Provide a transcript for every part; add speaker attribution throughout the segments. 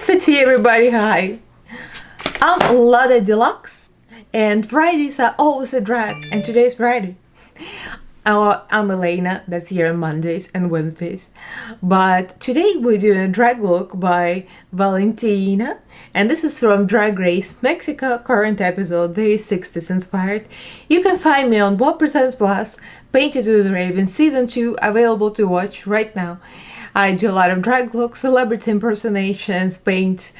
Speaker 1: City, everybody, hi! I'm Lada Deluxe, and Fridays are always a drag, and today's Friday. I'm Elaina, that's here on Mondays and Wednesdays, but today we're doing a drag look by Valentina, and this is from Drag Race Mexico, current episode, very 60s inspired. You can find me on What Presents Plus, Painted to the Raven Season 2, available to watch right now. I do a lot of drag looks, celebrity impersonations, face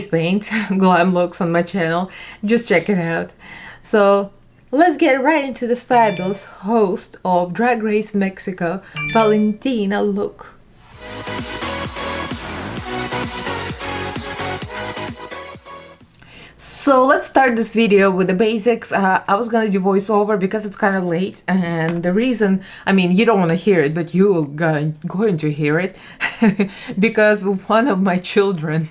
Speaker 1: paint, glam looks on my channel. Just check it out. So let's get right into this fabulous host of Drag Race Mexico, Valentina look. So let's start this video with the basics. I was gonna do voiceover because it's kind of late, and the reason, I mean, you don't want to hear it, but you're going to hear it because one of my children,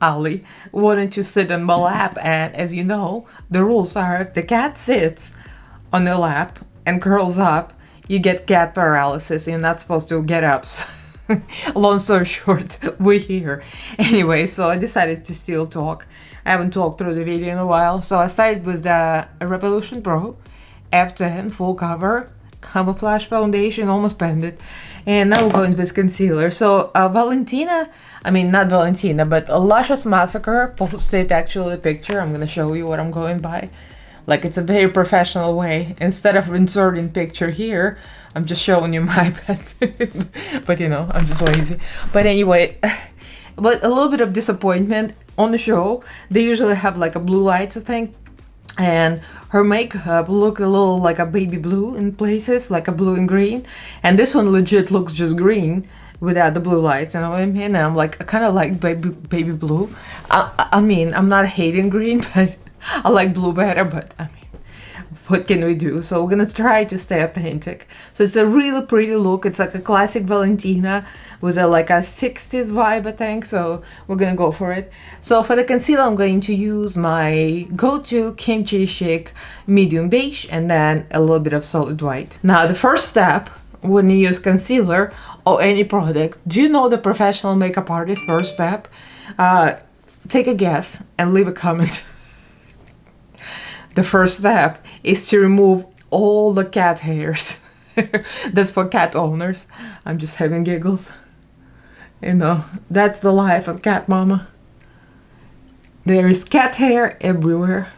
Speaker 1: Ali, wanted to sit on my lap, and as you know, the rules are if the cat sits on your lap and curls up, you get cat paralysis. You're not supposed to get up. Long story short, we're here. Anyway, so I decided to still talk. I haven't talked through the video in a while, so I started with the Revolution Pro F10 full cover camouflage foundation, almost blended, and now we're going with concealer. So Valentina, I mean not Valentina, but Luscious Massacre posted actually a picture. I'm gonna show you what I'm going by. Like, it's a very professional way. Instead of inserting picture here, I'm just showing you my iPad. But you know, I'm just lazy. But anyway, but a little bit of disappointment on the show. They usually have like a blue lights, I think. And her makeup looked a little like a baby blue in places, like a blue and green. And this one legit looks just green without the blue lights, you know what I mean? And I'm like, I kind of like baby blue. I mean, I'm not hating green, but I like blue better, but I mean, what can we do? So we're gonna try to stay authentic. So it's a really pretty look. It's like a classic Valentina with like a 60s vibe, I think. So we're gonna go for it. So for the concealer, I'm going to use my go-to Kimchi Chic medium beige and then a little bit of solid white. Now the first step when you use concealer or any product, do you know the professional makeup artist first step? Take a guess and leave a comment. The first step is to remove all the cat hairs. That's for cat owners. I'm just having giggles. You know, that's the life of cat mama. There is cat hair everywhere.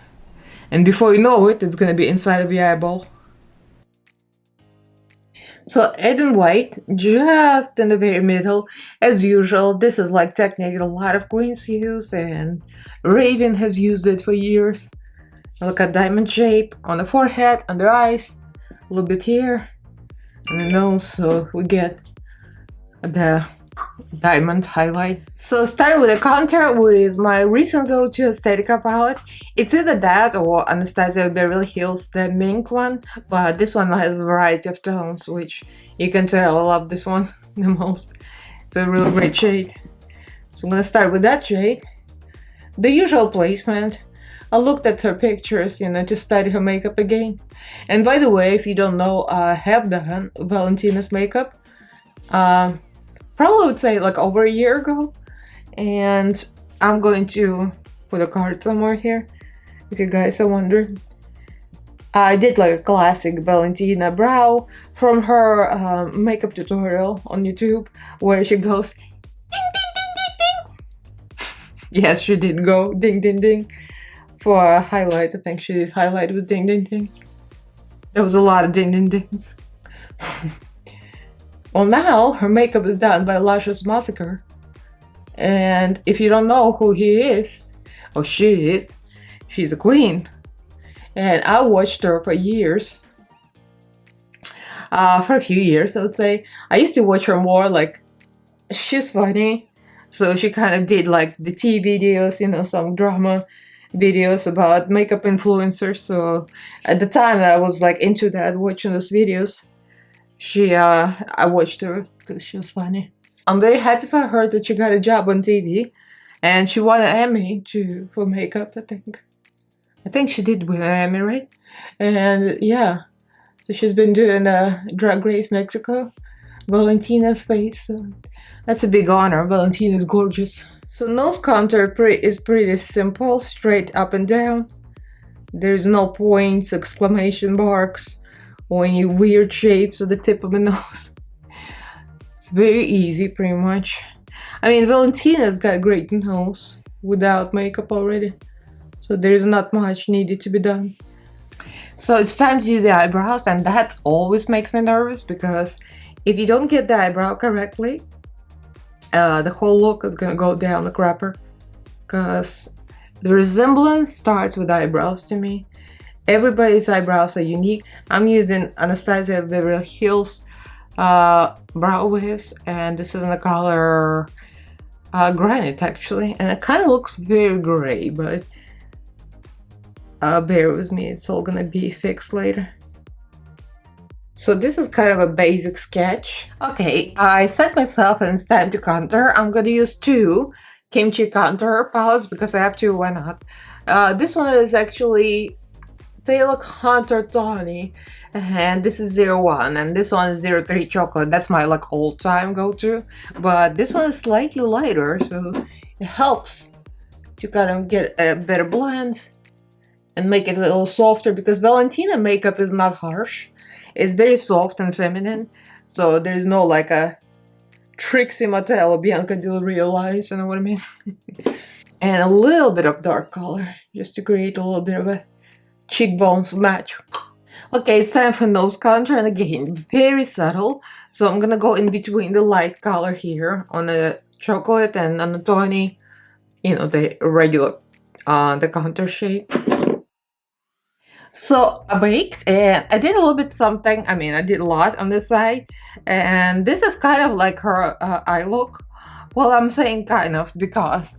Speaker 1: And before you know it, it's gonna be inside of your eyeball. So adding white just in the very middle. As usual, this is like technique a lot of queens use, and Raven has used it for years. Look at diamond shape on the forehead, under eyes, a little bit here, and the nose, so we get the diamond highlight. So starting with the contour with my recent go-to Aesthetica palette. It's either that or Anastasia Beverly Hills, the mink one, but this one has a variety of tones, which you can tell I love this one the most. It's a really great shade. So I'm gonna start with that shade. The usual placement. I looked at her pictures, you know, to study her makeup again. And by the way, if you don't know, I have done Valentina's makeup. Probably would say like over a year ago. And I'm going to put a card somewhere here, if you guys are wondering. I did like a classic Valentina brow from her makeup tutorial on YouTube, where she goes, ding, ding, ding, ding, ding. Yes, she did go ding, ding, ding. For a highlight, I think she did highlight with ding ding ding. There was a lot of ding ding dings. Well, now her makeup is done by Luscious Massacre. And if you don't know who he is, or she is, she's a queen. And I watched her for years. For a few years, I would say. I used to watch her more, like, she's funny. So she kind of did like the tea videos, you know, some drama videos about makeup influencers. So at the time I was like into that, watching those videos. I watched her because she was funny. I'm very happy for her that she got a job on TV, and she won an Emmy too for makeup. I think she did win an Emmy, right? And yeah, so she's been doing Drag Race Mexico Valentina's face. So that's a big honor. Valentina's gorgeous. So nose contour is pretty simple, straight up and down. There's no points, exclamation marks, or any weird shapes of the tip of the nose. It's very easy, pretty much. I mean, Valentina's got a great nose without makeup already, so there's not much needed to be done. So it's time to do the eyebrows, and that always makes me nervous because if you don't get the eyebrow correctly, the whole look is gonna go down the crapper. Because the resemblance starts with eyebrows to me. Everybody's eyebrows are unique. I'm using Anastasia Beverly Hills brow wiz, and this is in the color granite actually, and it kind of looks very gray, but bear with me, it's all gonna be fixed later. So this is kind of a basic sketch. Okay, I set myself and it's time to contour. I'm gonna use two kimchi contour palettes because I have to, why not? This one is actually Taylor Contour Tawny, and this is 01, and this one is 03 Chocolate. That's my like all-time go-to, but this one is slightly lighter, so it helps to kind of get a better blend and make it a little softer, because Valentina makeup is not harsh. It's very soft and feminine, so there's no like a Trixie Mattel or Bianca Del Rio lines, you know what I mean? And a little bit of dark color, just to create a little bit of a cheekbones match. Okay, it's time for nose contour, and again, very subtle. So I'm gonna go in between the light color here on the chocolate and on the tawny, you know, the regular, the contour shade. So I baked and I did a little bit something. I mean, I did a lot on this side, and this is kind of like her eye look. Well, I'm saying kind of because,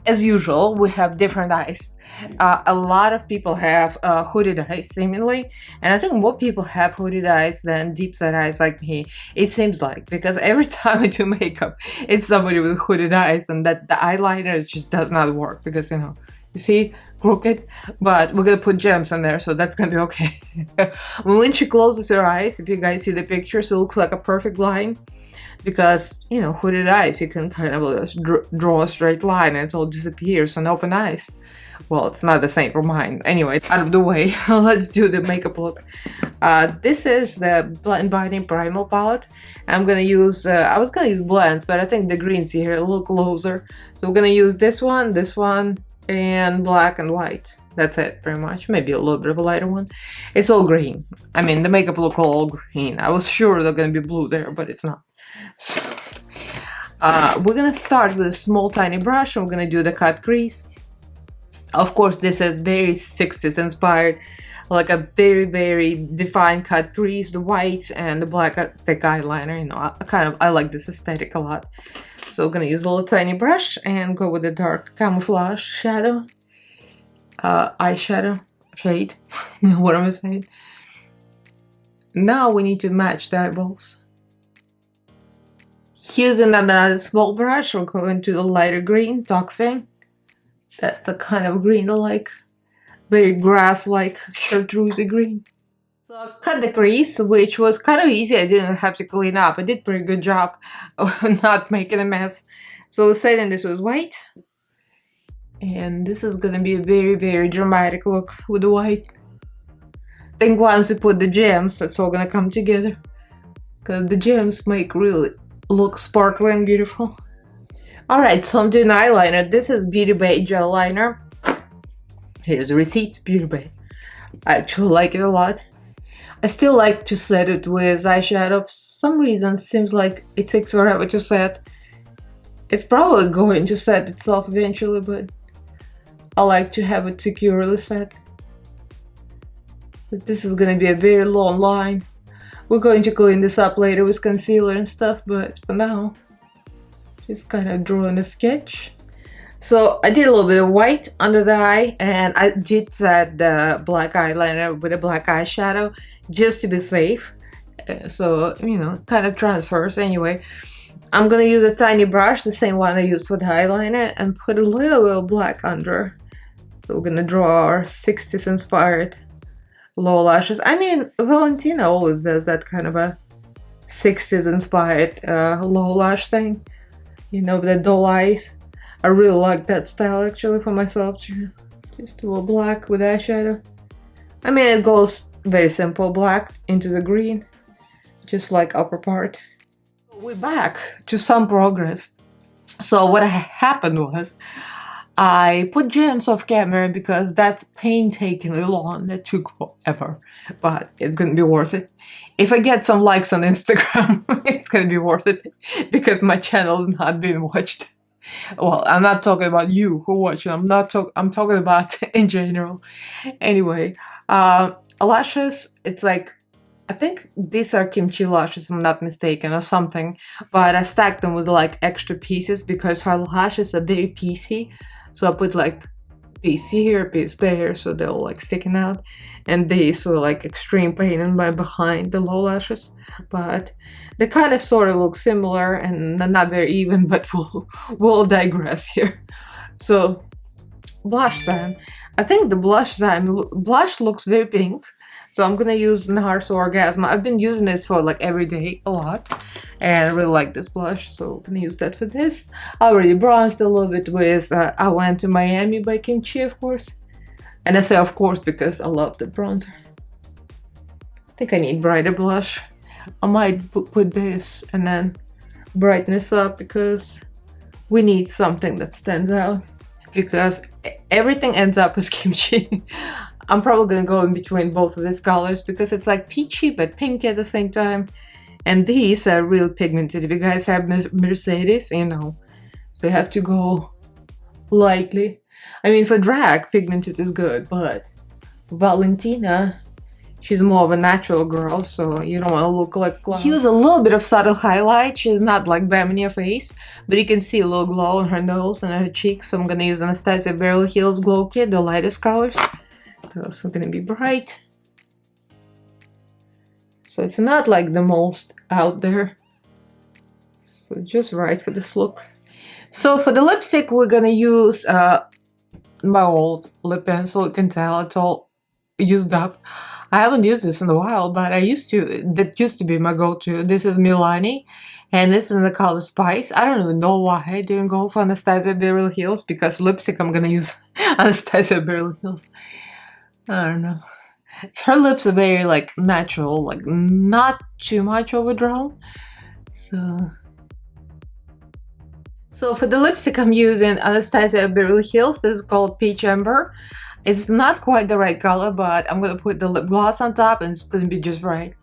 Speaker 1: as usual, we have different eyes. A lot of people have hooded eyes, seemingly, and I think more people have hooded eyes than deep set eyes like me. It seems like, because every time I do makeup, it's somebody with hooded eyes, and that the eyeliner just does not work because, you know, you see, crooked. But we're gonna put gems in there, so that's gonna be okay. When she closes her eyes, if you guys see the pictures, it looks like a perfect line. Because, you know, hooded eyes, you can kind of draw a straight line and it all disappears on open eyes. Well, it's not the same for mine. Anyway, out of the way, let's do the makeup look. This is the Blend Binding Primal palette. I'm gonna use, I was gonna use blends, but I think the greens here a little closer. So we're gonna use this one, and black and white. That's it, pretty much. Maybe a little bit of a lighter one. It's all green. I mean, the makeup look all green. I was sure they're gonna be blue there, but it's not. So, we're gonna start with a small tiny brush, and we're gonna do the cut crease. Of course, this is very 60s inspired, like a very defined cut crease, the white and the black thick eyeliner. You know, I like this aesthetic a lot. So we're gonna use a little tiny brush and go with the dark camouflage shadow, eyeshadow shade. What am I saying? Now we need to match the eyeballs. Using another small brush, we're going to the lighter green, Toxin. That's a kind of green I like. Very grass-like, chartreusey green. So I cut the crease, which was kind of easy. I didn't have to clean up. I did a pretty good job of not making a mess. So setting this with white. And this is gonna be a very dramatic look with the white. I think once you put the gems, it's all gonna come together. Because the gems make really look sparkly and beautiful. Alright, so I'm doing eyeliner. This is Beauty Bay gel liner. Here's the receipts, Beauty Bay. I actually like it a lot. I still like to set it with eyeshadow. For some reason, it seems like it takes forever to set. It's probably going to set itself eventually, but I like to have it securely set. But this is gonna be a very long line. We're going to clean this up later with concealer and stuff, but for now, just kind of drawing a sketch. So I did a little bit of white under the eye, and I did set the black eyeliner with a black eyeshadow just to be safe. So, you know, kind of transfers anyway. I'm gonna use a tiny brush, the same one I used for the eyeliner, and put a little bit of black under. So we're gonna draw our 60s inspired low lashes. I mean, Valentina always does that kind of a 60s inspired low lash thing. You know, the doll eyes. I really like that style actually for myself too. Just a little black with eyeshadow. I mean, it goes very simple black into the green, just like upper part. We're back to some progress. So what happened was, I put gems off camera because that's painstakingly long. That took forever, but it's gonna be worth it. If I get some likes on Instagram, it's gonna be worth it because my channel is not being watched. Well, I'm not talking about you who watch it. I'm talking about in general. Anyway, lashes. It's like, I think these are kimchi lashes, if I'm not mistaken, or something. But I stacked them with like extra pieces because her lashes are very piecey. So I put like piece here, piece there, so they're all like sticking out. And these were like extreme pain in my behind, the low lashes. But they kind of sort of look similar and they're not very even, but we'll digress here. So blush time. I think the blush looks very pink. So I'm gonna use NARS Orgasm. I've been using this for like every day a lot. And I really like this blush, so I'm gonna use that for this. I already bronzed a little bit with I Went to Miami by Kimchi, of course. And I say of course because I love the bronzer. I think I need brighter blush. I might put this and then brighten this up because we need something that stands out. Because everything ends up as kimchi. I'm probably gonna go in between both of these colors because it's like peachy but pink at the same time. And these are real pigmented. If you guys have Mercedes, you know, so you have to go lightly. I mean, for drag, pigmented is good, but Valentina, she's more of a natural girl, so you don't want to look like Glam. Use a little bit of subtle highlight. She's not like bam in your face, but you can see a little glow on her nose and her cheeks. So I'm gonna use Anastasia Beverly Hills Glow Kit, the lightest colors. They're also gonna be bright. So it's not like the most out there. So just right for this look. So for the lipstick, we're gonna use my old lip pencil. You can tell it's all used up. I haven't used this in a while, but that used to be my go-to. This is Milani, and this is in the color Spice. I don't even know why I didn't go for Anastasia Beverly Hills, because lipstick I'm gonna use Anastasia Beverly Hills. I don't know. Her lips are very like natural, like not too much overdrawn. So for the lipstick I'm using Anastasia Beverly Hills. This is called Peach Amber. It's not quite the right color, but I'm gonna put the lip gloss on top and it's gonna be just right.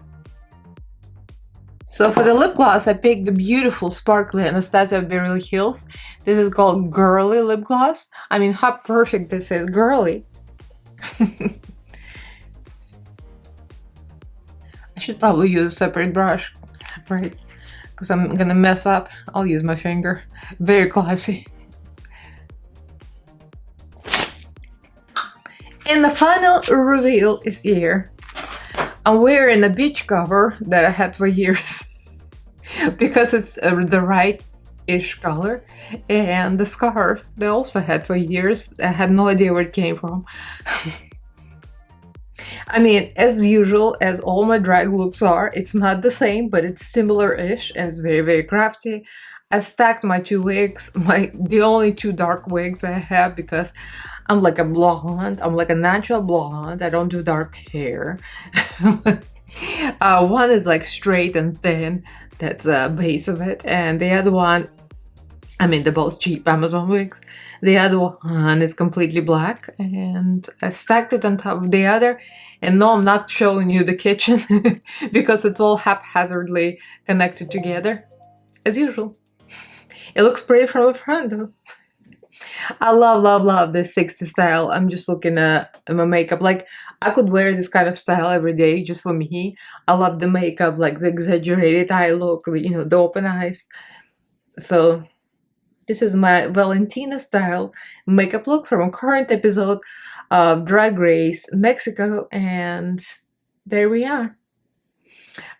Speaker 1: So for the lip gloss, I picked the beautiful sparkly Anastasia Beverly Hills. This is called Girly Lip Gloss. I mean, how perfect this is, girly. I should probably use a separate brush, right? Because I'm gonna mess up. I'll use my finger. Very classy. And the final reveal is here. I'm wearing a beach cover that I had for years because it's the right-ish color. And the scarf that I also had for years. I had no idea where it came from. I mean, as usual, as all my drag looks are, it's not the same, but it's similar-ish and it's very, very crafty. I stacked my two wigs, the only two dark wigs I have, because I'm like a blonde. I'm like a natural blonde. I don't do dark hair. One is like straight and thin. That's the base of it. And the other one, I mean, they're both cheap Amazon wigs. The other one is completely black. And I stacked it on top of the other. And no, I'm not showing you the kitchen because it's all haphazardly connected together, as usual. It looks pretty from the front though. I love, love, love this 60s style. I'm just looking at my makeup. Like, I could wear this kind of style every day just for me. I love the makeup, like the exaggerated eye look, you know, the open eyes. So this is my Valentina style makeup look from a current episode of Drag Race Mexico, and there we are.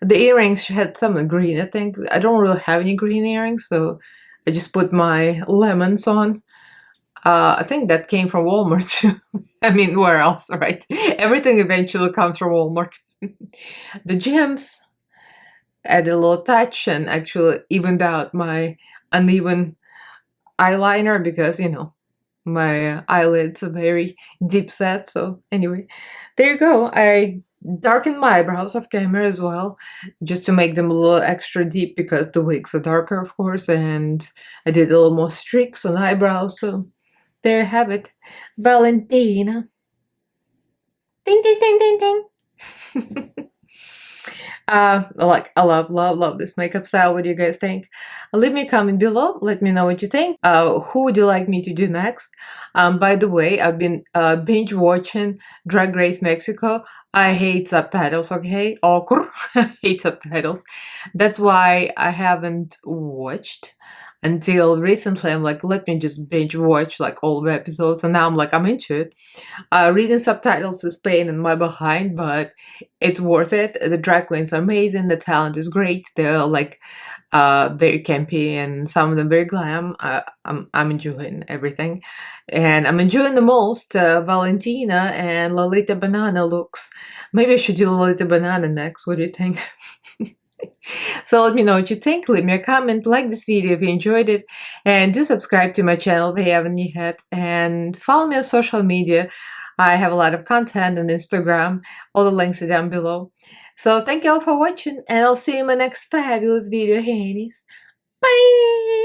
Speaker 1: The earrings had some green, I think. I don't really have any green earrings, so I just put my lemons on. I think that came from Walmart too. I mean, where else, right? Everything eventually comes from Walmart. The gems. add a little touch and actually evened out my uneven eyeliner because, you know, my eyelids are very deep set. So anyway, there you go. I darkened my eyebrows off camera as well, just to make them a little extra deep because the wigs are darker, of course, and I did a little more streaks on eyebrows. So there you have it. Valentina. Ding, ding, ding, ding, ding. Like, I love this makeup style. What do you guys think? Leave me a comment below. Let me know what you think. Who would you like me to do next? By the way, I've been binge watching Drag Race Mexico. I hate subtitles, okay? Awkward. I hate subtitles. That's why I haven't watched until recently. I'm like, let me just binge watch like all the episodes, and now I'm into it. Reading subtitles is pain in my behind, but it's worth it. The drag queens are amazing. The talent is great. They're like very campy and some of them very glam. I'm enjoying everything, and I'm enjoying the most Valentina and Lolita Banana looks. Maybe I should do Lolita Banana next. What do you think? So let me know what you think. Leave me a comment, like this video if you enjoyed it, and do subscribe to my channel if you haven't yet, and follow me on social media. I have a lot of content on Instagram. All the links are down below. So thank you all for watching, and I'll see you in my next fabulous video, Hannies. Bye!